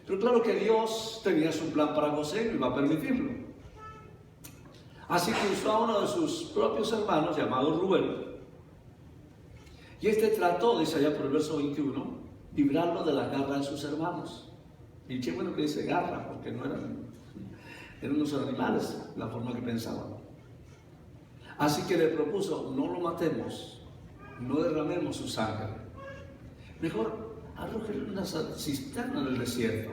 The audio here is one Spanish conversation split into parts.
Pero claro que Dios tenía su plan para José y no iba a permitirlo. Así que usó a uno de sus propios hermanos, llamado Rubén, y este trató, dice allá por el verso 21, librarlo de la garra de sus hermanos. Y qué bueno que dice garra, porque no eran unos animales, la forma que pensaban. Así que le propuso, no lo matemos, no derramemos su sangre. Mejor arrójenle una cisterna en el desierto,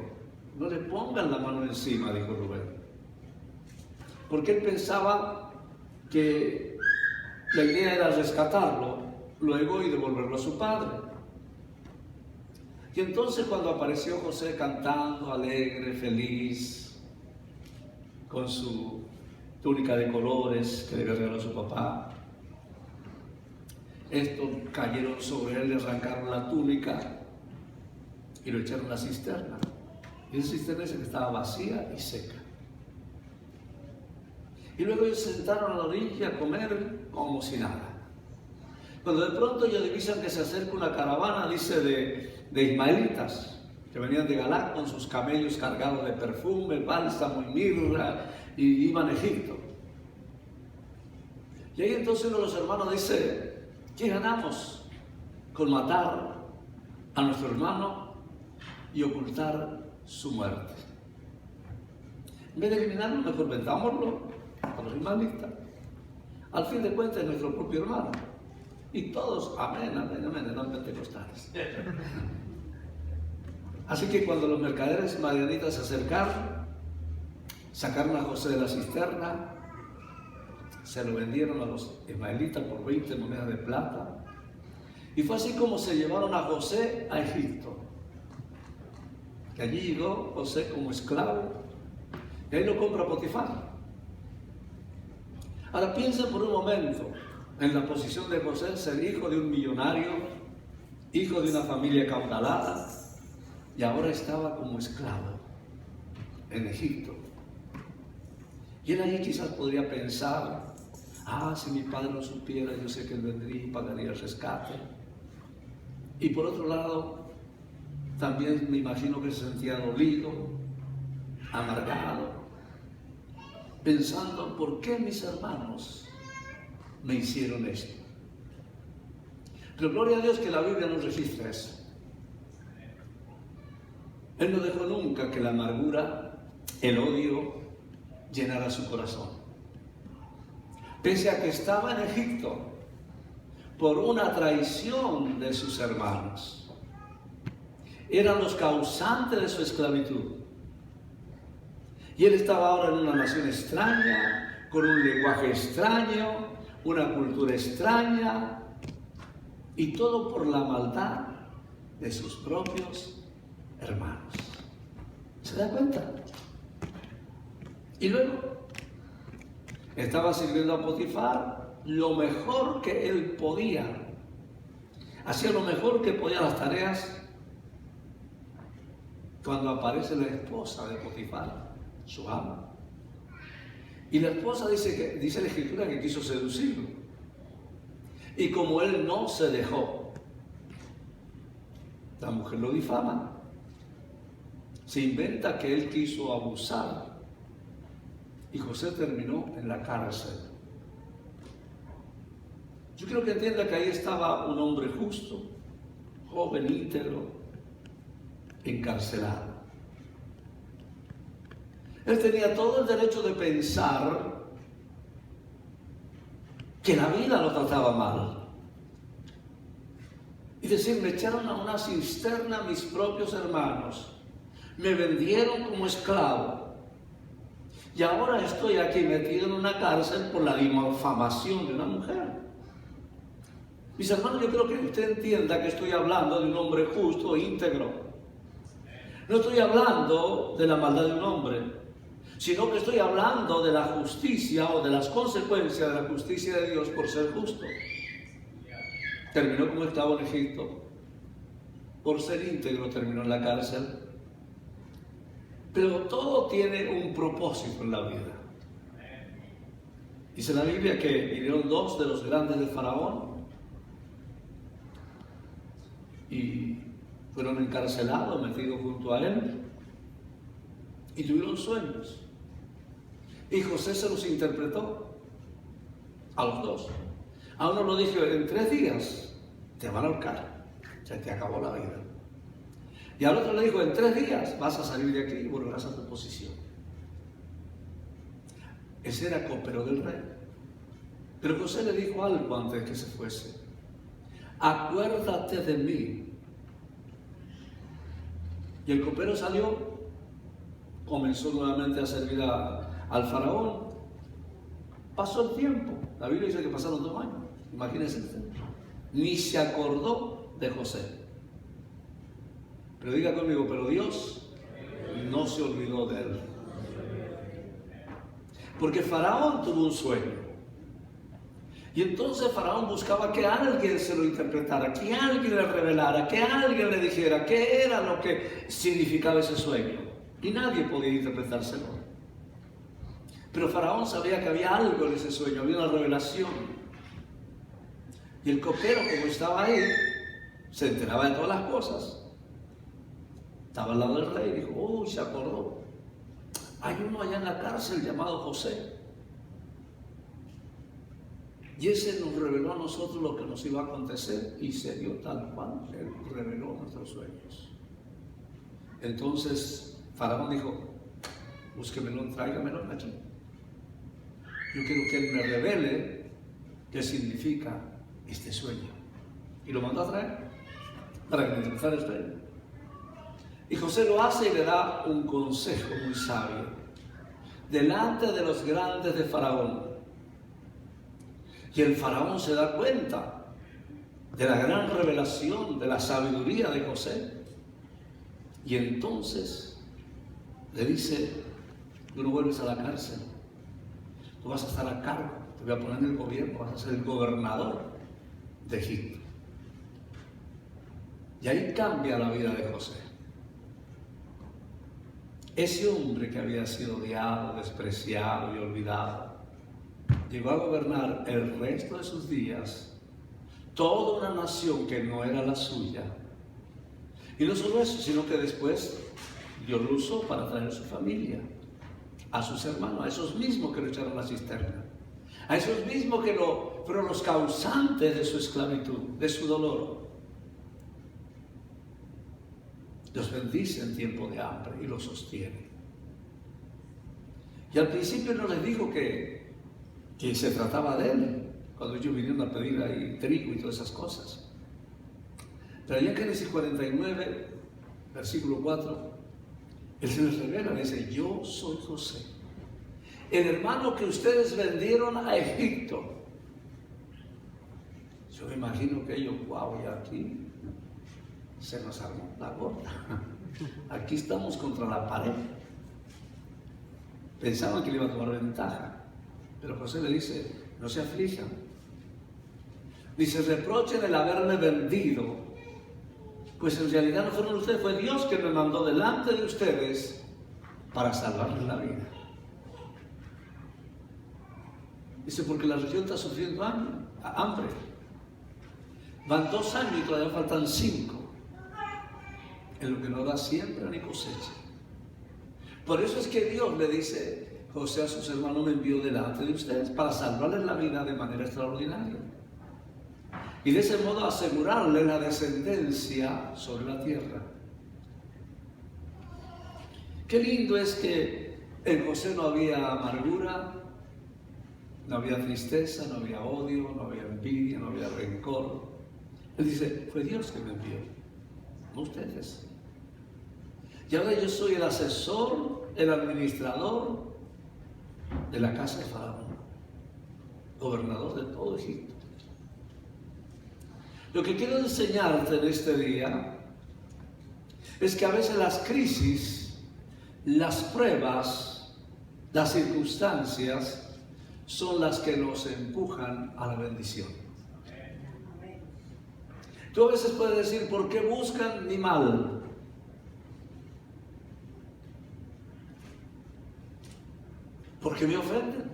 no le pongan la mano encima, dijo Rubén. Porque él pensaba que la idea era rescatarlo luego y devolverlo a su padre. Y entonces cuando apareció José cantando, alegre, feliz, con su túnica de colores que le regaló su papá, estos cayeron sobre él, le arrancaron la túnica y lo echaron a la cisterna. Y esa cisterna que estaba vacía y seca. Y luego ellos se sentaron a la orilla a comer como si nada. Cuando de pronto ellos divisan que se acerca una caravana, dice, de ismaelitas, que venían de Galaad con sus camellos cargados de perfume, bálsamo y mirra, y iban a Egipto. Y ahí entonces uno de los hermanos dice, ¿qué ganamos con matar a nuestro hermano y ocultar su muerte? En vez de eliminarlo, mejor vendámoslo a los ismaelitas. Al fin de cuentas es nuestro propio hermano. Y todos, amén, amén, amén, eran pentecostales. Así que cuando los mercaderes madianitas se acercaron, sacaron a José de la cisterna, se lo vendieron a los ismaelitas por 20 monedas de plata. Y fue así como se llevaron a José a Egipto. Que allí llegó José como esclavo, y ahí lo compra Potifar. Ahora piensen por un momento en la posición de José, ser hijo de un millonario, hijo de una familia acaudalada, y ahora estaba como esclavo en Egipto. Y él allí quizás podría pensar, si mi padre lo supiera, yo sé que él vendría y pagaría el rescate. Y por otro lado, también me imagino que se sentía dolido, amargado, pensando, ¿por qué mis hermanos me hicieron esto? Pero gloria a Dios que la Biblia no registra eso. Él no dejó nunca que la amargura, el odio, llenara su corazón. Pese a que estaba en Egipto por una traición de sus hermanos, eran los causantes de su esclavitud. Y él estaba ahora en una nación extraña, con un lenguaje extraño, una cultura extraña, y todo por la maldad de sus propios hermanos. ¿Se da cuenta? Y luego estaba sirviendo a Potifar lo mejor que él podía. Hacía lo mejor que podía las tareas. Cuando aparece la esposa de Potifar, su ama. Y la esposa dice la Escritura que quiso seducirlo. Y como él no se dejó, la mujer lo difama. Se inventa que él quiso abusar. Y José terminó en la cárcel. Yo quiero que entienda que ahí estaba un hombre justo, joven, íntegro, encarcelado. Él tenía todo el derecho de pensar que la vida lo trataba mal. Y decir, me echaron a una cisterna mis propios hermanos, me vendieron como esclavo. Y ahora estoy aquí metido en una cárcel por la difamación de una mujer. Mis hermanos, yo creo que usted entienda que estoy hablando de un hombre justo e íntegro. No estoy hablando de la maldad de un hombre, sino que estoy hablando de la justicia o de las consecuencias de la justicia de Dios por ser justo. Terminó como estaba en Egipto. Por ser íntegro terminó en la cárcel. Pero todo tiene un propósito en la vida. Dice la Biblia que vinieron dos de los grandes de Faraón y fueron encarcelados, metidos junto a él. y tuvieron sueños. Y José se los interpretó a los dos. A uno lo dijo: en 3 días te van a ahorcar, se te acabó la vida. Y al otro le dijo: en 3 días vas a salir de aquí y volverás a tu posición. Ese era copero del rey. Pero José le dijo algo antes de que se fuese: acuérdate de mí. Y el copero salió, comenzó nuevamente a servir al faraón. Pasó el tiempo, la Biblia dice que pasaron 2 años, imagínense usted. Ni se acordó de José. Pero diga conmigo: pero Dios no se olvidó de él. Porque Faraón tuvo un sueño. Y entonces Faraón buscaba que alguien se lo interpretara, que alguien le revelara, que alguien le dijera qué era lo que significaba ese sueño. Y nadie podía interpretárselo. Pero Faraón sabía que había algo en ese sueño, había una revelación. Y el copero, como estaba ahí, se enteraba de todas las cosas. Estaba al lado del rey y dijo: uy, se acordó. Hay uno allá en la cárcel llamado José. Y ese nos reveló a nosotros lo que nos iba a acontecer, y se dio tal cual. Él reveló nuestros sueños. Entonces Faraón dijo: búsquemelo, tráigamelo aquí. Yo quiero que él me revele qué significa este sueño. Y lo mandó a traer para que me interpretara el sueño. Y José lo hace y le da un consejo muy sabio delante de los grandes de Faraón. Y el faraón se da cuenta de la gran revelación, de la sabiduría de José. Y entonces le dice: tú no vuelves a la cárcel, tú vas a estar a cargo, te voy a poner en el gobierno, vas a ser el gobernador de Egipto. Y ahí cambia la vida de José. Ese hombre que había sido odiado, despreciado y olvidado, llegó a gobernar el resto de sus días toda una nación que no era la suya. Y no solo eso, sino que después Dios lo usó para traer a su familia, a sus hermanos, a esos mismos que lo echaron a la cisterna, a esos mismos que fueron los causantes de su esclavitud, de su dolor. Los bendice en tiempo de hambre y los sostiene. Y al principio no les dijo que se trataba de él, cuando ellos vinieron a pedir ahí trigo y todas esas cosas. Pero allá en Génesis 49, versículo 4, él se les revela, le dice: yo soy José, el hermano que ustedes vendieron a Egipto. Yo me imagino que ellos: wow, y aquí se nos armó la gorda. Aquí estamos contra la pared. Pensaban que le iba a tomar ventaja. Pero José le dice: no se aflijan, ni se reprochen el haberme vendido, pues en realidad no fueron ustedes, fue Dios que me mandó delante de ustedes para salvarles la vida. Dice: porque la región está sufriendo hambre. Van 2 años y todavía faltan 5, en lo que no da siembra ni cosecha. Por eso es que Dios le dice: José a sus hermanos me envió delante de ustedes para salvarles la vida de manera extraordinaria. Y de ese modo asegurarle la descendencia sobre la tierra. Qué lindo es que en José no había amargura, no había tristeza, no había odio, no había envidia, no había rencor. Él dice: fue Dios que me envió, no ustedes. Y ahora yo soy el asesor, el administrador de la casa de Faraón, gobernador de todo Egipto. Lo que quiero enseñarte en este día es que a veces las crisis, las pruebas, las circunstancias son las que nos empujan a la bendición. Tú a veces puedes decir: ¿por qué buscan mi mal? ¿Por qué me ofenden?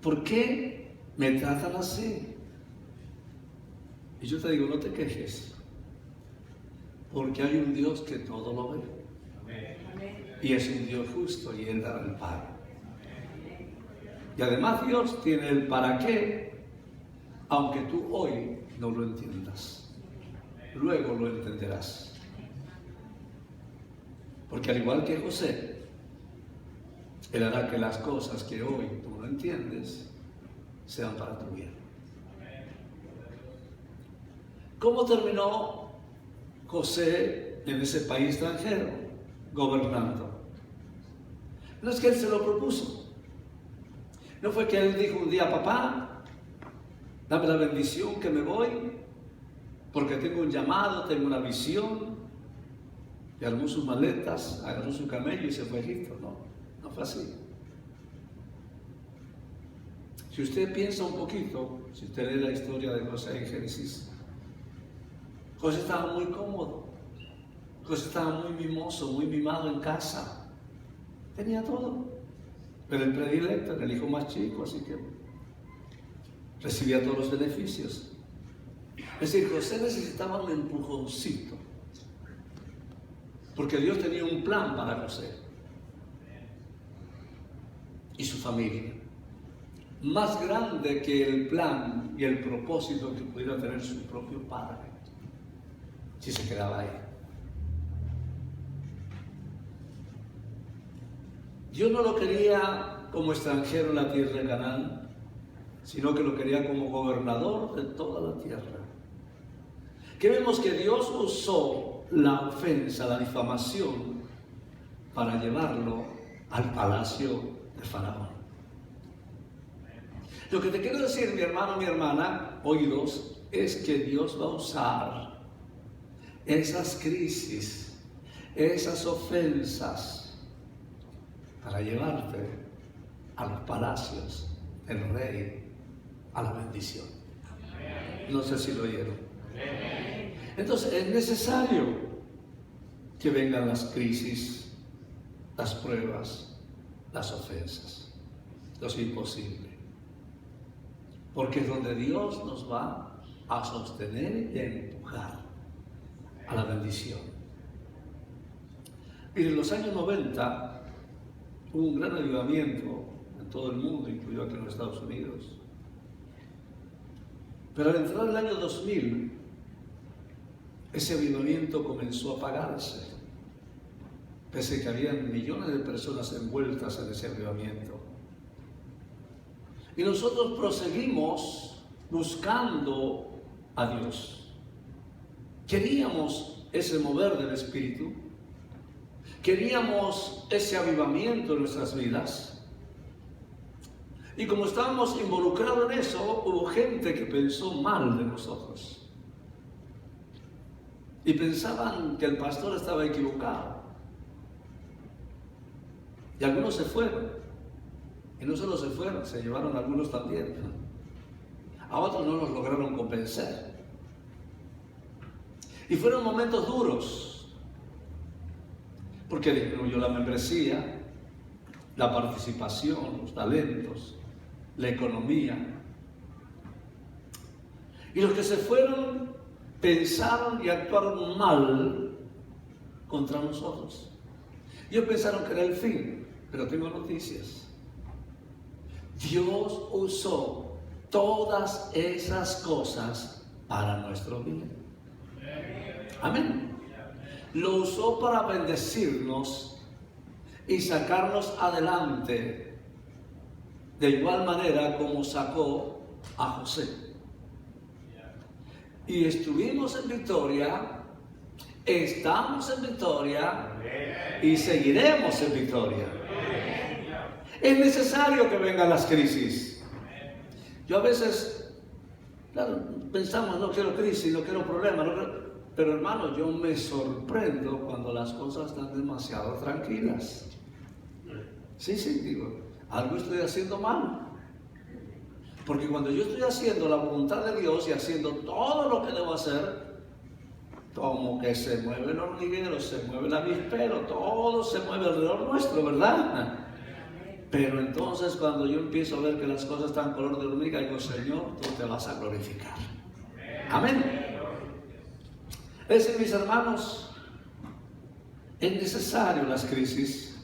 ¿Por qué me tratan así? Y yo te digo: no te quejes, porque hay un Dios que todo lo ve. Amén. y es un Dios justo y Él dará el pago. Y además Dios tiene el para qué, aunque tú hoy no lo entiendas. Luego lo entenderás. Porque al igual que José, Él hará que las cosas que hoy tú no entiendes sean para tu bien. ¿Cómo terminó José en ese país extranjero, gobernando? No es que él se lo propuso. No fue que él dijo un día: papá, dame la bendición que me voy, porque tengo un llamado, tengo una visión. Y armó sus maletas, agarró su camello y se fue a Egipto. No fue así. Si usted piensa un poquito, si usted lee la historia de José en Génesis, José estaba muy cómodo. José estaba muy mimoso, muy mimado en casa. Tenía todo. Pero el predilecto era el hijo más chico, así que recibía todos los beneficios. Es decir, José necesitaba un empujoncito, porque Dios tenía un plan para José y su familia, más grande que el plan y el propósito que pudiera tener su propio padre, si se quedaba ahí. Dios no lo quería como extranjero en la tierra de Canaán, sino que lo quería como gobernador de toda la tierra. Que vemos que Dios usó la ofensa, la difamación, para llevarlo al palacio de Faraón. Lo que te quiero decir, mi hermano, mi hermana, oídos, es que Dios va a usar esas crisis, esas ofensas, para llevarte a los palacios del rey, a la bendición. No sé si lo oyeron. Entonces es necesario que vengan las crisis, las pruebas, las ofensas, los imposibles. Porque es donde Dios nos va a sostener y a empujar a la bendición. Miren, en los años 90 hubo un gran avivamiento en todo el mundo, incluido aquí en los Estados Unidos. Pero al entrar el año 2000, ese avivamiento comenzó a apagarse, pese a que había millones de personas envueltas en ese avivamiento. Y nosotros proseguimos buscando a Dios. Queríamos ese mover del Espíritu, queríamos ese avivamiento en nuestras vidas. Y como estábamos involucrados en eso, hubo gente que pensó mal de nosotros. Y pensaban que el pastor estaba equivocado. Y algunos se fueron. Y no solo se fueron, se llevaron a algunos también. A otros no los lograron convencer. Y fueron momentos duros, porque disminuyó la membresía, la participación, los talentos, la economía. Y los que se fueron pensaron y actuaron mal contra nosotros. Ellos pensaron que era el fin, pero tengo noticias. Dios usó todas esas cosas para nuestro bien. Amén. Lo usó para bendecirnos y sacarnos adelante, de igual manera como sacó a José. Y estuvimos en victoria, estamos en victoria y seguiremos en victoria. Es necesario que vengan las crisis. Yo a veces, claro, pensamos, no quiero crisis, no quiero problemas, pero hermano, yo me sorprendo cuando las cosas están demasiado tranquilas. Sí, digo, algo estoy haciendo mal. Porque cuando yo estoy haciendo la voluntad de Dios y haciendo todo lo que debo hacer, como que se mueve el hormiguero, se mueve el avispero, todo se mueve alrededor nuestro, ¿verdad? Pero entonces cuando yo empiezo a ver que las cosas están color de hormiga, digo, Señor, tú te vas a glorificar. Amén. Es decir, mis hermanos, Es necesario las crisis.